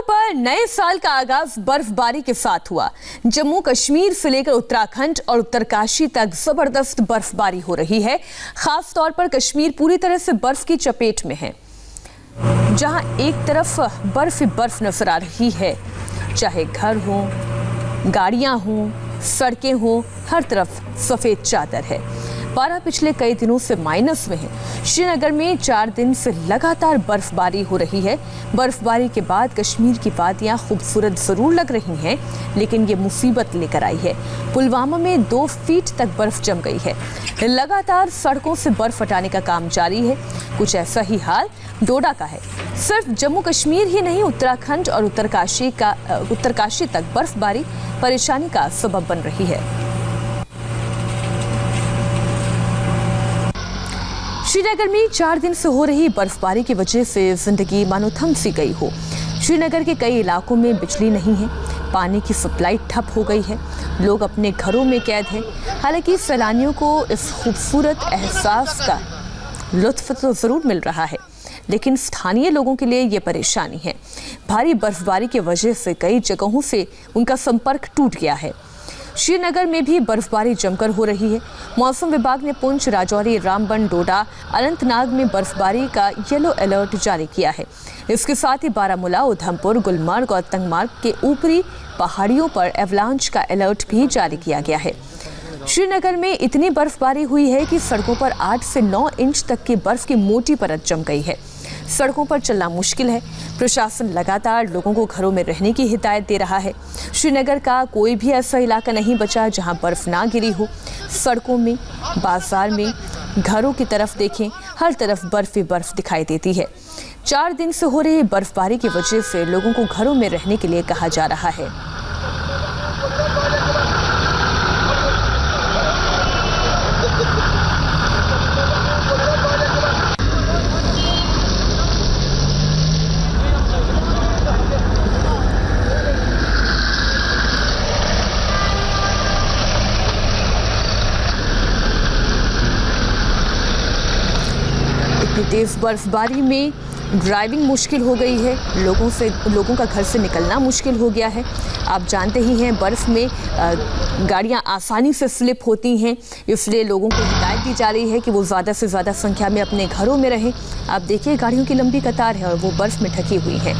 पर नए साल का आगाज बर्फबारी के साथ हुआ। जम्मू कश्मीर से लेकर उत्तराखंड और उत्तरकाशी तक जबरदस्त बर्फबारी हो रही है। खास तौर पर कश्मीर पूरी तरह से बर्फ की चपेट में है, जहां एक तरफ बर्फ ही बर्फ नजर आ रही है। चाहे घर हो, गाड़ियां हो, सड़कें हो, हर तरफ सफेद चादर है। पारा पिछले कई दिनों से माइनस में है। श्रीनगर में 4 दिन से लगातार बर्फबारी हो रही है। बर्फबारी के बाद कश्मीर की वादियां खूबसूरत जरूर लग रही हैं, लेकिन ये मुसीबत लेकर आई है। पुलवामा में 2 फीट तक बर्फ जम गई है। लगातार सड़कों से बर्फ हटाने का काम जारी है। कुछ ऐसा ही हाल डोडा का है। सिर्फ जम्मू कश्मीर ही नहीं, उत्तराखंड और उत्तरकाशी तक बर्फबारी परेशानी का सबब बन रही है। श्रीनगर में 4 दिन से हो रही बर्फबारी की वजह से जिंदगी मानो थम सी गई हो। श्रीनगर के कई इलाकों में बिजली नहीं है, पानी की सप्लाई ठप हो गई है, लोग अपने घरों में कैद हैं। हालांकि सैलानियों को इस खूबसूरत एहसास का लुत्फ तो जरूर मिल रहा है, लेकिन स्थानीय लोगों के लिए ये परेशानी है। भारी बर्फबारी की वजह से कई जगहों से उनका संपर्क टूट गया है। श्रीनगर में भी बर्फबारी जमकर हो रही है। मौसम विभाग ने पुंछ, राजौरी, रामबन, डोडा, अनंतनाग में बर्फबारी का येलो अलर्ट जारी किया है। इसके साथ ही बारामूला, उधमपुर, गुलमर्ग और तंगमार्ग के ऊपरी पहाड़ियों पर एवलांच का अलर्ट भी जारी किया गया है। श्रीनगर में इतनी बर्फबारी हुई है कि सड़कों पर 8 से 9 इंच तक की बर्फ की मोटी परत जम गई है। सड़कों पर चलना मुश्किल है। प्रशासन लगातार लोगों को घरों में रहने की हिदायत दे रहा है। श्रीनगर का कोई भी ऐसा इलाका नहीं बचा जहां बर्फ ना गिरी हो। सड़कों में, बाजार में, घरों की तरफ देखें, हर तरफ बर्फ ही बर्फ दिखाई देती है। 4 दिन से हो रही बर्फबारी की वजह से लोगों को घरों में रहने के लिए कहा जा रहा है। तेज बर्फबारी में ड्राइविंग मुश्किल हो गई है। लोगों का घर से निकलना मुश्किल हो गया है। आप जानते ही हैं, बर्फ़ में गाड़ियां आसानी से स्लिप होती हैं, इसलिए लोगों को हिदायत दी जा रही है कि वो ज़्यादा से ज़्यादा संख्या में अपने घरों में रहें। आप देखिए, गाड़ियों की लंबी कतार है और वो बर्फ़ में ढकी हुई है।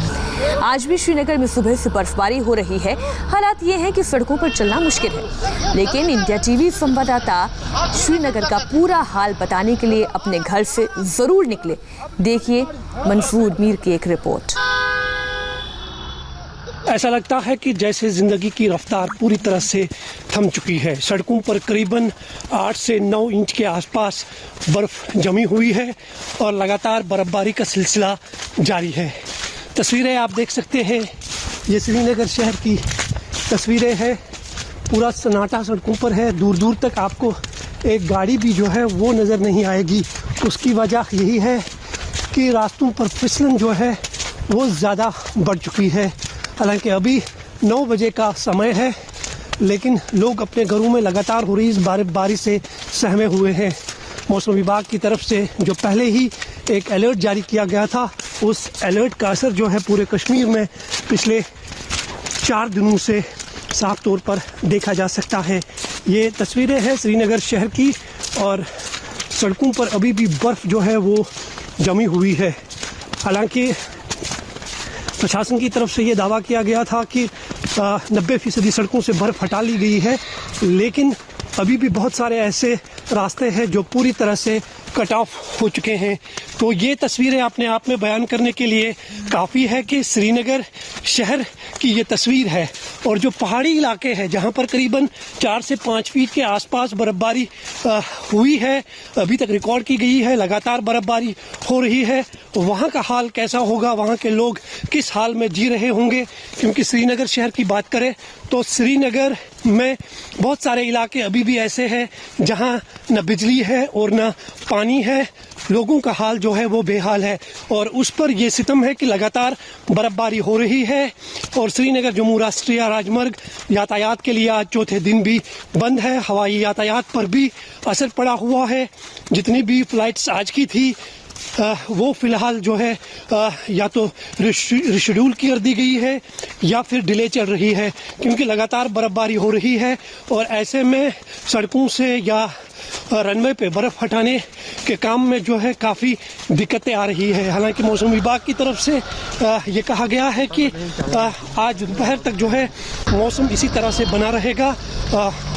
आज भी श्रीनगर में सुबह से बर्फबारी हो रही है। हालात ये हैं कि सड़कों पर चलना मुश्किल है, लेकिन इंडिया टीवी संवाददाता श्रीनगर का पूरा हाल बताने के लिए अपने घर से ज़रूर निकले। देखिए मंसूर मीर की एक रिपोर्ट। ऐसा लगता है कि जैसे जिंदगी की रफ्तार पूरी तरह से थम चुकी है। सड़कों पर करीबन 8 से 9 इंच के आसपास बर्फ जमी हुई है और लगातार बर्फबारी का सिलसिला जारी है। तस्वीरें आप देख सकते हैं, ये श्रीनगर शहर की तस्वीरें हैं। पूरा सन्नाटा सड़कों पर है। दूर दूर तक आपको एक गाड़ी भी जो है वो नज़र नहीं आएगी। उसकी वजह यही है कि रास्तों पर फिसलन जो है वो ज़्यादा बढ़ चुकी है। हालांकि अभी 9 बजे का समय है, लेकिन लोग अपने घरों में लगातार हो रही इस बर्फबारी से सहमे हुए हैं। मौसम विभाग की तरफ से जो पहले ही एक अलर्ट जारी किया गया था, उस अलर्ट का असर जो है पूरे कश्मीर में पिछले 4 दिनों से साफ तौर पर देखा जा सकता है। ये तस्वीरें हैं श्रीनगर शहर की और सड़कों पर अभी भी बर्फ़ जो है वो जमी हुई है। हालांकि प्रशासन की तरफ से ये दावा किया गया था कि 90% सड़कों से बर्फ़ हटा ली गई है, लेकिन अभी भी बहुत सारे ऐसे रास्ते हैं जो पूरी तरह से कट ऑफ हो चुके हैं। तो ये तस्वीरें अपने आप में बयान करने के लिए काफ़ी है कि श्रीनगर शहर की ये तस्वीर है और जो पहाड़ी इलाके हैं जहाँ पर करीबन 4 से 5 फीट के आसपास बर्फबारी हुई है, अभी तक रिकॉर्ड की गई है, लगातार बर्फबारी हो रही है, वहाँ का हाल कैसा होगा, वहाँ के लोग किस हाल में जी रहे होंगे। क्योंकि श्रीनगर शहर की बात करें तो श्रीनगर में बहुत सारे इलाके अभी भी ऐसे हैं जहाँ न बिजली है और न पानी है। लोगों का हाल जो है वो बेहाल है और उस पर ये सितम है कि लगातार बर्फबारी हो रही है और श्रीनगर जम्मू राष्ट्रीय राजमार्ग यातायात के लिए आज चौथे दिन भी बंद है। हवाई यातायात पर भी असर पड़ा हुआ है। जितनी भी फ्लाइट्स आज की थी वो फिलहाल जो है या तो रिशेड्यूल कर दी गई है या फिर डिले चल रही है, क्योंकि लगातार बर्फबारी हो रही है और ऐसे में सड़कों से या रनवे पे बर्फ़ हटाने के काम में जो है काफ़ी दिक्कतें आ रही है। हालांकि मौसम विभाग की तरफ से ये कहा गया है कि आज दोपहर तक जो है मौसम इसी तरह से बना रहेगा,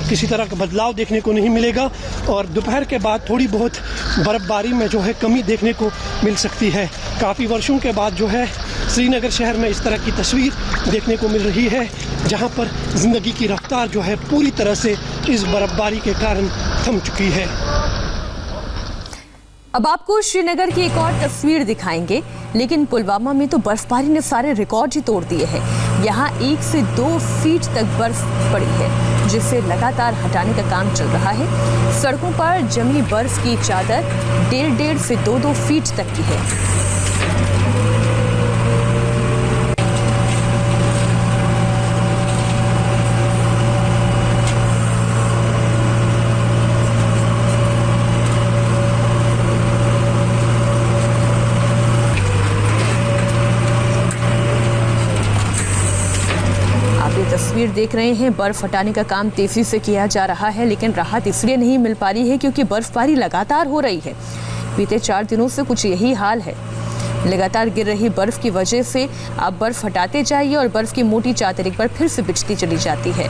किसी तरह का बदलाव देखने को नहीं मिलेगा और दोपहर के बाद थोड़ी बहुत बर्फबारी में जो है कमी देखने को मिल सकती है। काफ़ी वर्षों के बाद जो है श्रीनगर शहर में इस तरह की तस्वीर देखने को मिल रही है, जहां पर ज़िंदगी की रफ्तार जो है पूरी तरह से इस बर्फबारी के कारण थम चुकी है। अब आपको श्रीनगर की एक और तस्वीर दिखाएंगे, लेकिन पुलवामा में तो बर्फबारी ने सारे रिकॉर्ड ही तोड़ दिए हैं। यहाँ 1 से 2 फीट तक बर्फ पड़ी है, जिसे लगातार हटाने का काम चल रहा है। सड़कों पर जमी बर्फ की चादर 1.5 से 2 फीट तक की है। तस्वीर देख रहे हैं, बर्फ हटाने का काम तेजी से किया जा रहा है, लेकिन राहत इसलिए नहीं मिल पा रही है क्योंकि बर्फबारी लगातार हो रही है। बीते 4 दिनों से कुछ यही हाल है। लगातार गिर रही बर्फ की वजह से आप बर्फ हटाते जाइए और बर्फ की मोटी चादर एक बार फिर से बिछती चली जाती है।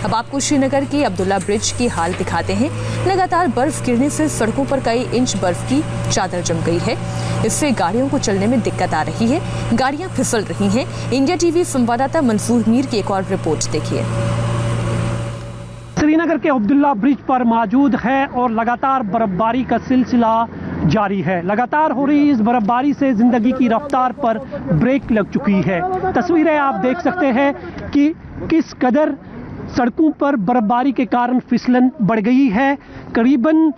अब आपको श्रीनगर की अब्दुल्ला ब्रिज की हाल दिखाते हैं। लगातार बर्फ गिरने से सड़कों पर कई इंच बर्फ की चादर जम गई है। इससे गाड़ियों को चलने में दिक्कत आ रही है, गाड़ियां फिसल रही हैं। इंडिया टीवी संवाददाता मंसूर मीर की एक और रिपोर्ट देखिए। श्रीनगर के अब्दुल्ला ब्रिज पर मौजूद है और लगातार बर्फबारी का सिलसिला जारी है। लगातार हो रही इस बर्फबारी से जिंदगी की रफ्तार पर ब्रेक लग चुकी है। तस्वीरें आप देख सकते हैं कि किस कदर सड़कों पर बर्फबारी के कारण फिसलन बढ़ गई है। करीबन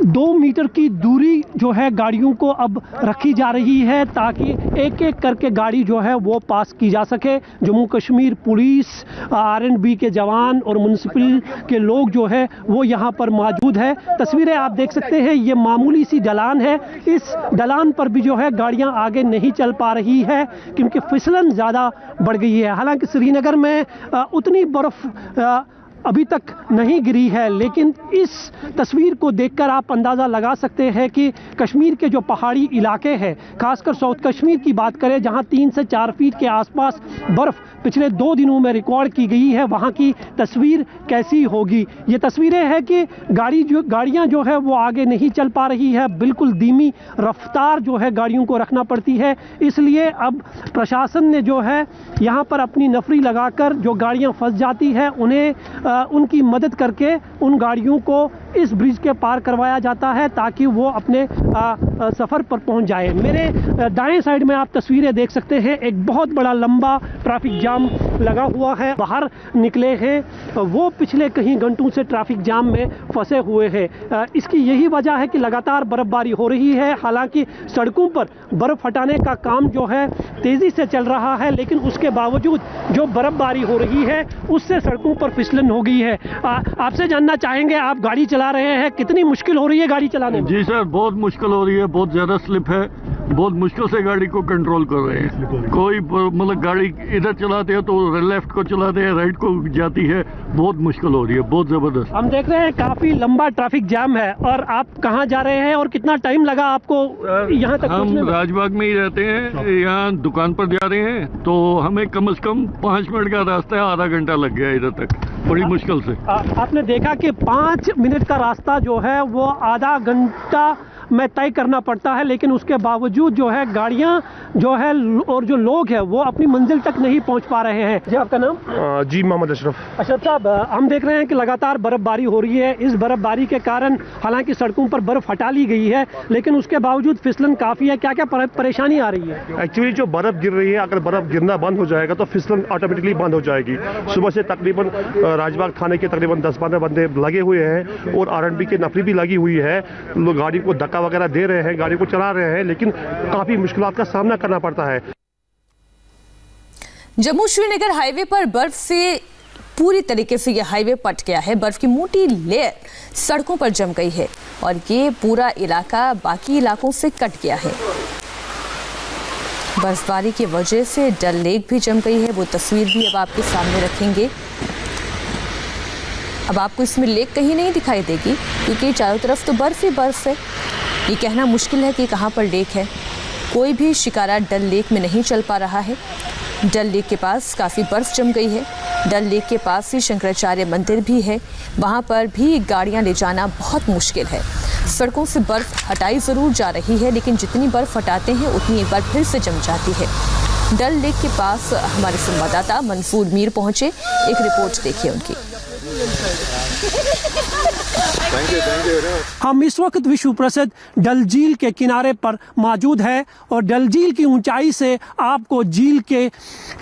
2 मीटर की दूरी जो है गाड़ियों को अब रखी जा रही है ताकि एक एक करके गाड़ी जो है वो पास की जा सके। जम्मू कश्मीर पुलिस, R&B के जवान और म्युनिसिपल के लोग जो है वो यहाँ पर मौजूद है। तस्वीरें आप देख सकते हैं, ये मामूली सी ढलान है। इस ढलान पर भी जो है गाड़ियाँ आगे नहीं चल पा रही है क्योंकि फिसलन ज़्यादा बढ़ गई है। हालांकि श्रीनगर में उतनी बर्फ़ अभी तक नहीं गिरी है, लेकिन इस तस्वीर को देखकर आप अंदाज़ा लगा सकते हैं कि कश्मीर के जो पहाड़ी इलाके हैं, खासकर साउथ कश्मीर की बात करें जहां 3 से 4 फीट के आसपास बर्फ़ पिछले 2 दिनों में रिकॉर्ड की गई है, वहां की तस्वीर कैसी होगी। ये तस्वीरें हैं कि गाड़ियां जो है वो आगे नहीं चल पा रही है, बिल्कुल धीमी रफ्तार जो है गाड़ियों को रखना पड़ती है। इसलिए अब प्रशासन ने जो है यहाँ पर अपनी नफरी लगाकर जो गाड़ियाँ फंस जाती है उन्हें उनकी मदद करके उन गाड़ियों को इस ब्रिज के पार करवाया जाता है ताकि वो अपने सफ़र पर पहुंच जाए। मेरे दाएं साइड में आप तस्वीरें देख सकते हैं, एक बहुत बड़ा लंबा ट्रैफिक जाम लगा हुआ है। बाहर निकले हैं वो पिछले कहीं घंटों से ट्रैफिक जाम में फंसे हुए हैं। इसकी यही वजह है कि लगातार बर्फबारी हो रही है। हालांकि सड़कों पर बर्फ़ हटाने का काम जो है तेज़ी से चल रहा है, लेकिन उसके बावजूद जो बर्फबारी हो रही है उससे सड़कों पर फिसलन हो गई है। आपसे जानना चाहेंगे, आप गाड़ी चला रहे हैं, कितनी मुश्किल हो रही है गाड़ी चलाने में? जी सर, बहुत मुश्किल हो रही है, बहुत ज़्यादा स्लिप है, बहुत मुश्किल से गाड़ी को कंट्रोल कर रहे हैं। कोई मतलब गाड़ी इधर चलाते हैं तो लेफ्ट को चलाते हैं, राइट को जाती है, बहुत मुश्किल हो रही है, बहुत ज़बरदस्त। हम देख रहे हैं काफ़ी लंबा ट्रैफिक जाम है। और आप कहाँ जा रहे हैं और कितना टाइम लगा आपको यहाँ तक? हम राजबाग में ही रहते हैं, यहाँ दुकान पर जा रहे हैं तो हमें कम से कम 5 मिनट का रास्ता है, आधा घंटा लग गया इधर तक, बड़ी मुश्किल से। आपने देखा कि 5 मिनट का रास्ता जो है वो आधा घंटा में तय करना पड़ता है, लेकिन उसके बावजूद जो है गाड़ियां जो है और जो लोग हैं वो अपनी मंजिल तक नहीं पहुंच पा रहे हैं। जी आपका नाम? जी मोहम्मद अशरफ। अशरफ साहब, हम देख रहे हैं कि लगातार बर्फबारी हो रही है। इस बर्फबारी के कारण हालांकि सड़कों पर बर्फ हटा ली गई है, लेकिन उसके बावजूद फिसलन काफ़ी है। क्या क्या परेशानी आ रही है? एक्चुअली जो बर्फ गिर रही है, अगर बर्फ गिरना बंद हो जाएगा तो फिसलन ऑटोमेटिकली बंद हो जाएगी। सुबह से तकरीबन राजबाग थाने के तकरीबन 10-12 बंदे लगे हुए हैं और R&B की नफरी भी लगी हुई है। लोग गाड़ी को धक्का वगैरह दे रहे हैं, गाड़ी को चला रहे हैं, लेकिन काफी मुश्किलात का सामना करना पड़ता है। जम्मू श्रीनगर हाईवे पर बर्फ से पूरी तरीके से यह हाईवे पट गया है। बर्फ की मोटी लेयर सड़कों पर जम गई है और ये पूरा इलाका बाकी इलाकों से कट गया है। बर्फबारी की वजह से डल लेक भी जम गई है, वो तस्वीर भी अब आपके सामने रखेंगे। अब आपको इसमें लेक कहीं नहीं दिखाई देगी क्योंकि चारों तरफ तो बर्फ ही बर्फ है। ये कहना मुश्किल है कि कहाँ पर लेक है। कोई भी शिकारा डल लेक में नहीं चल पा रहा है। डल लेक के पास काफ़ी बर्फ जम गई है। डल लेक के पास ही शंकराचार्य मंदिर भी है, वहाँ पर भी गाड़ियाँ ले जाना बहुत मुश्किल है। सड़कों से बर्फ हटाई ज़रूर जा रही है, लेकिन जितनी बर्फ हटाते हैं उतनी एक बार फिर से जम जाती है। डल लेक के पास हमारे संवाददाता मंसूर मीर पहुंचे, एक रिपोर्ट देखिए उनकी। हम इस वक्त विश्व प्रसिद्ध डल झील के किनारे पर मौजूद है और डल झील की ऊंचाई से आपको झील के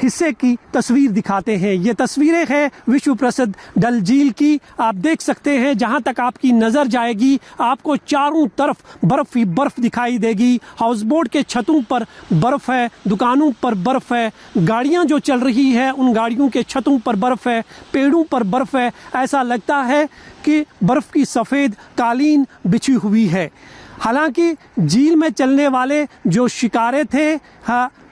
हिस्से की तस्वीर दिखाते हैं। ये तस्वीरें हैं विश्व प्रसिद्ध डल झील की। आप देख सकते हैं जहां तक आपकी नजर जाएगी आपको चारों तरफ बर्फ ही बर्फ दिखाई देगी। हाउस बोट के छतों पर बर्फ है, दुकानों पर बर्फ है, गाड़ियां जो चल रही है उन गाड़ियों के छतों पर बर्फ है, पेड़ों पर बर्फ है। ऐसा लगता है कि बर्फ की सफ़ेद कालीन बिछी हुई है। हालांकि झील में चलने वाले जो शिकारे थे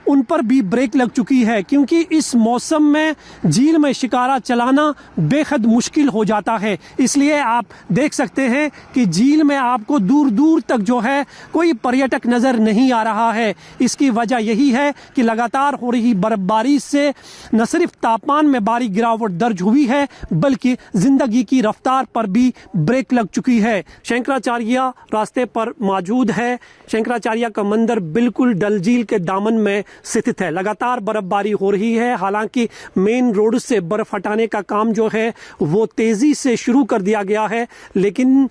उन पर भी ब्रेक लग चुकी है क्योंकि इस मौसम में झील में शिकारा चलाना बेहद मुश्किल हो जाता है। इसलिए आप देख सकते हैं कि झील में आपको दूर दूर तक जो है कोई पर्यटक नज़र नहीं आ रहा है। इसकी वजह यही है कि लगातार हो रही बर्फबारी से न सिर्फ तापमान में भारी गिरावट दर्ज हुई है बल्कि जिंदगी की रफ्तार पर भी ब्रेक लग चुकी है। शंकराचार्य रास्ते पर मौजूद है। शंकराचार्य का मंदिर बिल्कुल डल झील के दामन में स्थित है। लगातार बर्फबारी हो रही है। हालांकि मेन रोड से बर्फ हटाने का काम जो है वो तेजी से शुरू कर दिया गया है, लेकिन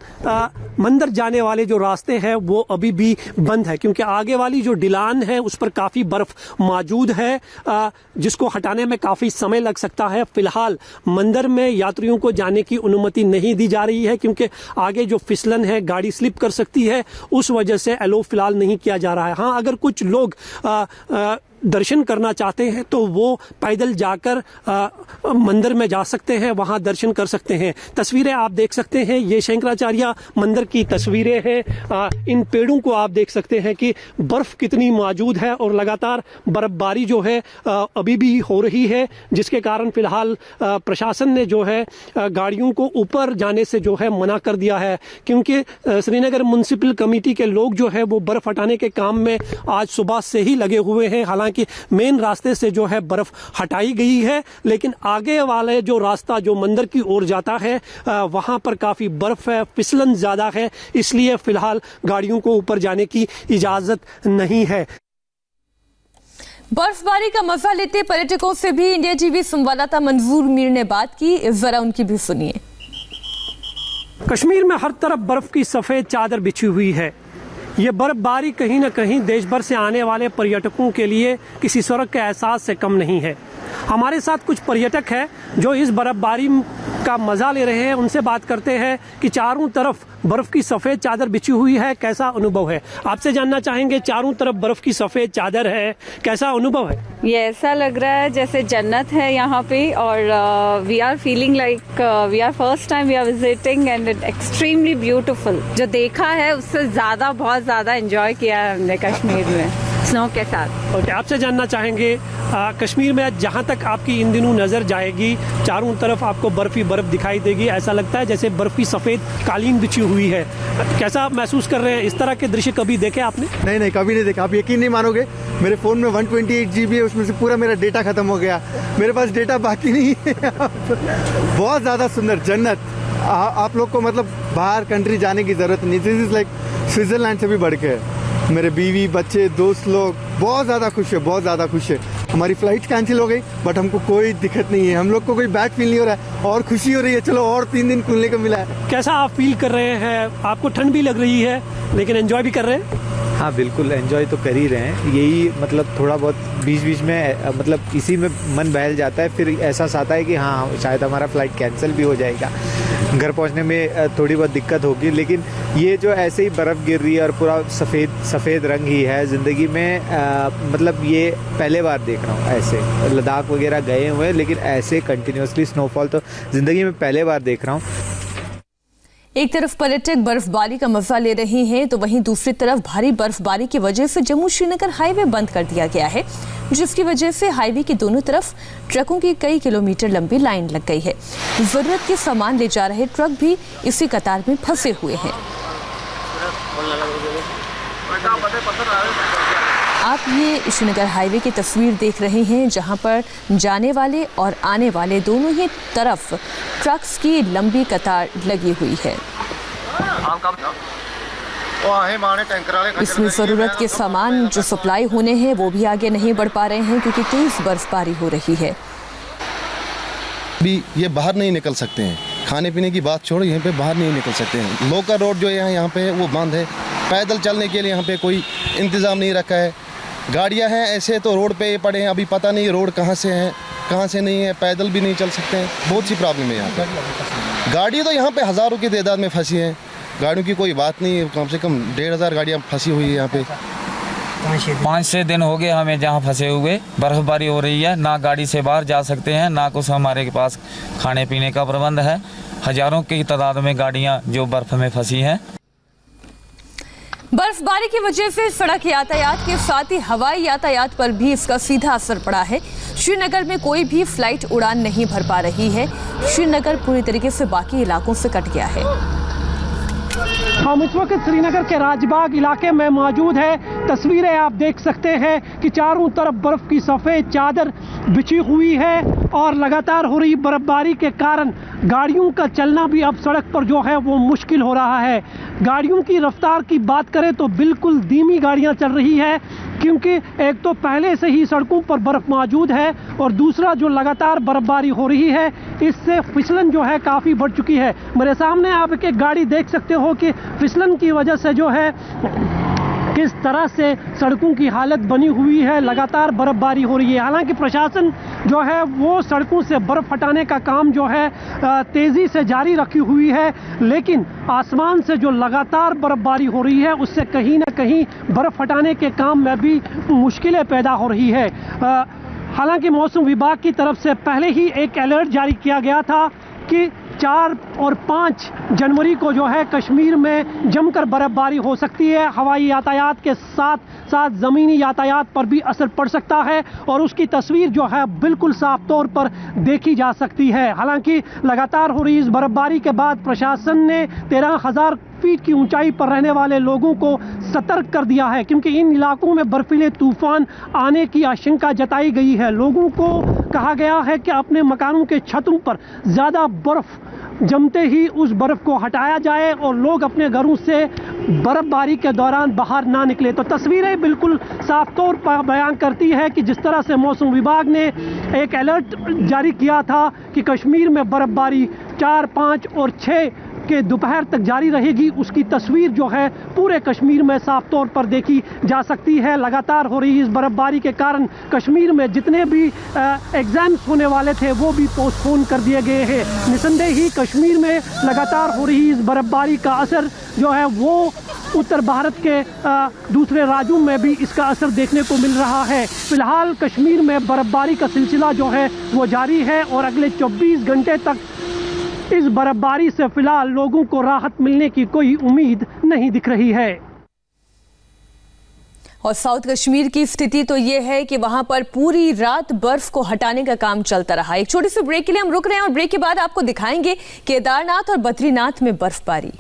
मंदिर जाने वाले जो रास्ते हैं वो अभी भी बंद है क्योंकि आगे वाली जो ढलान है उस पर काफी बर्फ मौजूद है जिसको हटाने में काफी समय लग सकता है। फिलहाल मंदिर में यात्रियों को जाने की अनुमति नहीं दी जा रही है क्योंकि आगे जो फिसलन है गाड़ी स्लिप कर सकती है, उस वजह से अलो फिलहाल नहीं किया जा रहा है। हाँ, अगर कुछ लोग दर्शन करना चाहते हैं तो वो पैदल जाकर मंदिर में जा सकते हैं, वहां दर्शन कर सकते हैं। तस्वीरें आप देख सकते हैं, ये शंकराचार्य मंदिर की तस्वीरें हैं। इन पेड़ों को आप देख सकते हैं कि बर्फ कितनी मौजूद है और लगातार बर्फबारी जो है अभी भी हो रही है, जिसके कारण फिलहाल प्रशासन ने जो है गाड़ियों को ऊपर जाने से जो है मना कर दिया है क्योंकि श्रीनगर म्युनिसिपल कमेटी के लोग जो है वो बर्फ हटाने के काम में आज सुबह से ही लगे हुए हैं। हालांकि मेन रास्ते से जो है बर्फ हटाई गई है, लेकिन आगे वाले जो रास्ता जो मंदिर की ओर जाता है वहां पर काफी बर्फ है, फिसलन ज्यादा है, इसलिए फिलहाल गाड़ियों को ऊपर जाने की इजाजत नहीं है। बर्फबारी का मजा लेते पर्यटकों से भी इंडिया टीवी संवाददाता मंसूर मीर ने बात की, जरा उनकी भी सुनिए। कश्मीर में हर तरफ बर्फ की सफेद चादर बिछी हुई है। ये बर्फबारी कहीं न कहीं देश भर से आने वाले पर्यटकों के लिए किसी स्वर्ग के एहसास से कम नहीं है। हमारे साथ कुछ पर्यटक हैं जो इस बर्फबारी का मजा ले रहे हैं। उनसे बात करते हैं कि चारों तरफ बर्फ की सफेद चादर बिछी हुई है, कैसा अनुभव है। आपसे जानना चाहेंगे, चारों तरफ बर्फ की सफेद चादर है, कैसा अनुभव है? ये ऐसा लग रहा है जैसे जन्नत है यहाँ पे और we are feeling like we are first time we are visiting and it extremely beautiful. जो देखा है उससे ज़्यादा बहुत ज़्यादा एंजॉय किया है हमने कश्मीर में स्नो के साथ। ओके, आपसे जानना चाहेंगे कश्मीर में जहाँ तक आपकी इन दिनों नज़र जाएगी चारों तरफ आपको बर्फ ही बर्फ दिखाई देगी। ऐसा लगता है जैसे बर्फ की सफ़ेद कालीन बिछी हुई है। कैसा महसूस कर रहे हैं? इस तरह के दृश्य कभी देखे आपने? नहीं, कभी नहीं देखा। आप यकीन नहीं मानोगे, मेरे फ़ोन में 128 GB है, उसमें से पूरा मेरा डेटा ख़त्म हो गया। मेरे पास डेटा बाकी नहीं है। बहुत ज़्यादा सुंदर जन्नत। आप लोग को मतलब बाहर कंट्री जाने की ज़रूरत नहीं। दिस इज़ लाइक स्विट्ज़रलैंड से भी बढ़ के है। मेरे बीवी बच्चे दोस्त लोग बहुत ज़्यादा खुश है, बहुत ज़्यादा खुश है। हमारी फ़्लाइट कैंसिल हो गई बट हमको कोई दिक्कत नहीं है। हम लोग को कोई बैड फील नहीं हो रहा है और खुशी हो रही है, चलो और 3 दिन खुलने को मिला है। कैसा आप फील कर रहे हैं? आपको ठंड भी लग रही है लेकिन एंजॉय भी कर रहे हैं? हाँ बिल्कुल एंजॉय तो कर ही रहे हैं, यही मतलब थोड़ा बहुत बीच बीच में मतलब इसी में मन बहल जाता है, फिर एहसास आता है कि हाँ शायद हमारा फ़्लाइट कैंसिल भी हो जाएगा, घर पहुंचने में थोड़ी बहुत दिक्कत होगी। लेकिन ये जो ऐसे ही बर्फ़ गिर रही है और पूरा सफ़ेद रंग ही है ज़िंदगी में, मतलब ये पहले बार देख रहा हूँ ऐसे। लद्दाख वगैरह गए हुए हैं लेकिन ऐसे कंटिन्यूसली स्नोफॉल तो ज़िंदगी में पहले बार देख रहा हूँ। एक तरफ पर्यटक बर्फबारी का मजा ले रहे हैं तो वहीं दूसरी तरफ भारी बर्फबारी की वजह से जम्मू श्रीनगर हाईवे बंद कर दिया गया है, जिसकी वजह से हाईवे की दोनों तरफ ट्रकों की कई किलोमीटर लंबी लाइन लग गई है। जरूरत के सामान ले जा रहे ट्रक भी इसी कतार में फंसे हुए हैं। आप ये श्रीनगर हाईवे की तस्वीर देख रहे हैं, जहां पर जाने वाले और आने वाले दोनों ही तरफ ट्रक्स की लंबी कतार लगी हुई है। इसमें ज़रूरत के सामान जो सप्लाई होने हैं वो भी आगे नहीं बढ़ पा रहे हैं क्योंकि तेज़ बर्फबारी हो रही है। भी ये बाहर नहीं निकल सकते हैं, खाने पीने की बात छोड़ो, यहाँ पे बाहर नहीं निकल सकते हैं। लोकल रोड जो है यहाँ पे है वो बंद है, पैदल चलने के लिए यहाँ पे कोई इंतज़ाम नहीं रखा है। गाड़ियाँ हैं ऐसे तो रोड पे पड़े हैं, अभी पता नहीं रोड कहाँ से है कहाँ से नहीं है, पैदल भी नहीं चल सकते हैं, बहुत सी प्रॉब्लम है यहाँ पे। गाड़ी तो यहाँ पे हज़ारों की तादाद में फंसी हैं, गाड़ियों की कोई बात नहीं है, कम से कम 1500 गाड़ियाँ फंसी हुई है यहाँ पे। 5-6 दिन हो गए हमें जहाँ फंसे हुए, बर्फबारी हो रही है, ना गाड़ी से बाहर जा सकते हैं, ना कुछ हमारे पास खाने पीने का प्रबंध है। हज़ारों की तादाद में गाड़ियाँ जो बर्फ़ में फंसी हैं। बर्फबारी की वजह से सड़क यातायात के साथ ही हवाई यातायात पर भी इसका सीधा असर पड़ा है। श्रीनगर में कोई भी फ्लाइट उड़ान नहीं भर पा रही है। श्रीनगर पूरी तरीके से बाकी इलाकों से कट गया है। हम इस वक्त श्रीनगर के राजबाग इलाके में मौजूद है। तस्वीरें आप देख सकते हैं कि चारों तरफ बर्फ की सफ़ेद चादर बिछी हुई है और लगातार हो रही बर्फबारी के कारण गाड़ियों का चलना भी अब सड़क पर जो है वो मुश्किल हो रहा है। गाड़ियों की रफ्तार की बात करें तो बिल्कुल धीमी गाड़ियां चल रही है, क्योंकि एक तो पहले से ही सड़कों पर बर्फ़ मौजूद है और दूसरा जो लगातार बर्फबारी हो रही है इससे फिसलन जो है काफ़ी बढ़ चुकी है। मेरे सामने आप एक गाड़ी देख सकते हो कि फिसलन की वजह से जो है किस तरह से सड़कों की हालत बनी हुई है, लगातार बर्फबारी हो रही है। हालांकि प्रशासन जो है वो सड़कों से बर्फ़ हटाने का काम जो है तेज़ी से जारी रखी हुई है, लेकिन आसमान से जो लगातार बर्फबारी हो रही है उससे कहीं ना कहीं बर्फ़ हटाने के काम में भी मुश्किलें पैदा हो रही है। हालांकि मौसम विभाग की तरफ से पहले ही एक अलर्ट जारी किया गया था कि 4 और 5 जनवरी को जो है कश्मीर में जमकर बर्फबारी हो सकती है। हवाई यातायात के साथ साथ ज़मीनी यातायात पर भी असर पड़ सकता है और उसकी तस्वीर जो है बिल्कुल साफ तौर पर देखी जा सकती है। हालांकि लगातार हो रही इस बर्फबारी के बाद प्रशासन ने 13,000 फीट की ऊंचाई पर रहने वाले लोगों को सतर्क कर दिया है, क्योंकि इन इलाकों में बर्फीले तूफान आने की आशंका जताई गई है। लोगों को कहा गया है कि अपने मकानों के छतों पर ज़्यादा बर्फ़ जमते ही उस बर्फ़ को हटाया जाए और लोग अपने घरों से बर्फबारी के दौरान बाहर ना निकले। तो तस्वीरें बिल्कुल साफ तौर पर बयान करती है कि जिस तरह से मौसम विभाग ने एक अलर्ट जारी किया था कि कश्मीर में बर्फबारी 4, 5 और 6 के दोपहर तक जारी रहेगी, उसकी तस्वीर जो है पूरे कश्मीर में साफ तौर पर देखी जा सकती है। लगातार हो रही इस बर्फबारी के कारण कश्मीर में जितने भी एग्जाम्स होने वाले थे वो भी पोस्टपोन कर दिए गए हैं। निसंदेह ही कश्मीर में लगातार हो रही इस बर्फबारी का असर जो है वो उत्तर भारत के दूसरे राज्यों में भी इसका असर देखने को मिल रहा है। फिलहाल कश्मीर में बर्फबारी का सिलसिला जो है वो जारी है और अगले 24 घंटे तक इस बर्फबारी से फिलहाल लोगों को राहत मिलने की कोई उम्मीद नहीं दिख रही है। और साउथ कश्मीर की स्थिति तो ये है कि वहां पर पूरी रात बर्फ को हटाने का काम चलता रहा। एक छोटी सी ब्रेक के लिए हम रुक रहे हैं और ब्रेक के बाद आपको दिखाएंगे केदारनाथ और बद्रीनाथ में बर्फबारी।